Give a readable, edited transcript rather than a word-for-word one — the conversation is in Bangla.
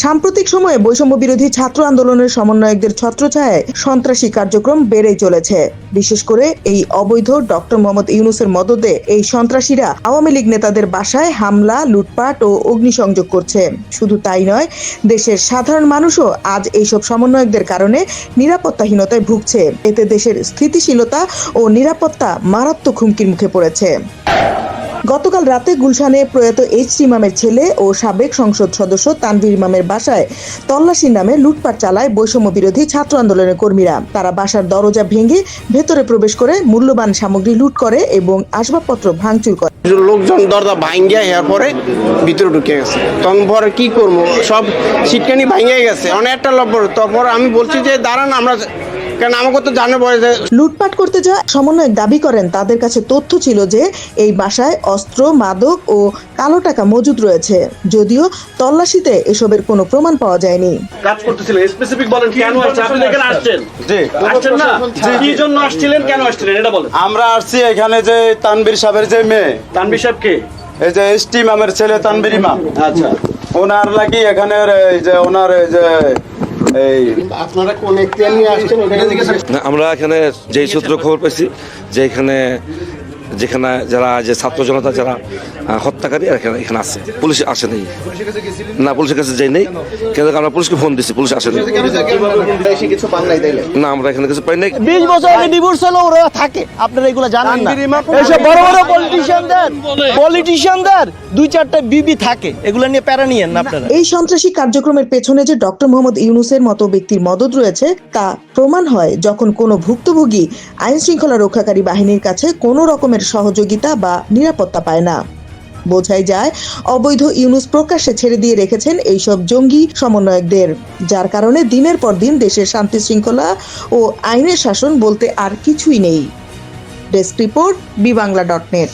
সাম্প্রতিক সময়ে বৈষম্য বিরোধী ছাত্র আন্দোলনের সমন্বয়কদের ছত্রছায়ায় সন্ত্রাসী কার্যক্রম বেড়েই চলেছে। বিশেষ করে এই অবৈধ ডক্টর মোহাম্মদ ইউনূসের মদদে এই সন্ত্রাসীরা আওয়ামী লীগ নেতাদের বাসায় হামলা, লুটপাট ও অগ্নিসংযোগ করছে। শুধু তাই নয়, দেশের সাধারণ মানুষও আজ এইসব সমন্বয়কদের কারণে নিরাপত্তাহীনতায় ভুগছে। এতে দেশের স্থিতিশীলতা ও নিরাপত্তা মারাত্মক হুমকির মুখে পড়েছে। গতকাল রাতে গুলশানে প্রয়াত এইচ ইমামের ছেলে ও সাবেক সংসদ সদস্য তানভীর ইমামের বাসায় তল্লাশির নামে লুটপাট চালায় বৈষম্য বিরোধী ছাত্র আন্দোলনের কর্মীরা। তারা বাসার দরজা ভেঙে ভেতরে প্রবেশ করে মূল্যবান সামগ্রী লুট করে এবং আসবাবপত্র ভাঙচুর করে। লোকজন দরজা ভাঙ্গিয়া হওয়ার পরে ভিতরে ঢুকে গেছে। তখন পরে কি করবো, সব সিটকানি ভাঙ্গিয়ে গেছে অনেকটা লব্বর। তারপর আমি বলছি যে দাঁড়ান, আমরা কারণ আমাকে তো জানে পড়ে যে লুটপাট করতে যা সমন্বয়ক দাবি করেন, তাদের কাছে তথ্য ছিল যে এই বাসায় অস্ত্র, মাদক ও কালো টাকা মজুদ রয়েছে। যদিও তল্লাশিতে এসবের কোনো প্রমাণ পাওয়া যায়নি। কাজ করতেছিলেন, স্পেসিফিক বলেন কেন আসছেন? আপনি এখানে আসছেন? জি। আসছেন না? কি জন্য আসছিলেন, কেন আসছিলেন এটা বলেন। আমরা আসছি এখানে যে তানভীর সাহেবের যে মেয়ে, তানভীর সাহেব কে? এই যে এইচ ইমামের ছেলে তানভীর ইমাম, আচ্ছা, ওনার লাগি এখানে এই যে ওনার এই যে আপনারা কোন এখতিয়ার নিয়ে আসছেন ওটা জিজ্ঞেস না, আমরা এখানে যেই সূত্র খবর পেয়েছি যে যেখানে যারা যে ছাত্র জনতা যারা হত্যাকারী এখানে আছে, পুলিশ আসে নেই। না, পুলিশের কাছে যাই নেই, কিন্তু আমরা পুলিশকে ফোন দিচ্ছি, পুলিশ আসে নেই। কিছু পান নাই তাইলে? না, আমরা এখানে কিছু পাই নাই। 20 বছর আগে ডিভোর্স হলো, ওরা থাকে, আপনারা এগুলো জানেন না। এইসব বড় বড় পলিটিশিয়ানদের 2-4টা বিবি থাকে, এগুলো নিয়ে প্যারা নিয়েন না আপনারা। এই সন্ত্রাসী কার্যক্রমের পেছনে যে ডক্টর মোহাম্মদ ইউনূসের মতো ব্যক্তির মদদ রয়েছে তা প্রমাণ হয় যখন কোনো ভুক্তভোগী আইন শৃঙ্খলা রক্ষাকারী বাহিনীর কাছে কোনো রকমের সহযোগিতা বা নিরাপত্তা পায় না। বোঝাই যায় অবৈধ ইউনূস প্রকাশ্যে ছেড়ে দিয়ে রেখেছেন এইসব জঙ্গি সমন্বয়কদের, যার কারণে দিনের পর দিন দেশের শান্তি শৃঙ্খলা ও আইনের শাসন বলতে আর কিছুই নেই। Desk report, বিবাংলা.net।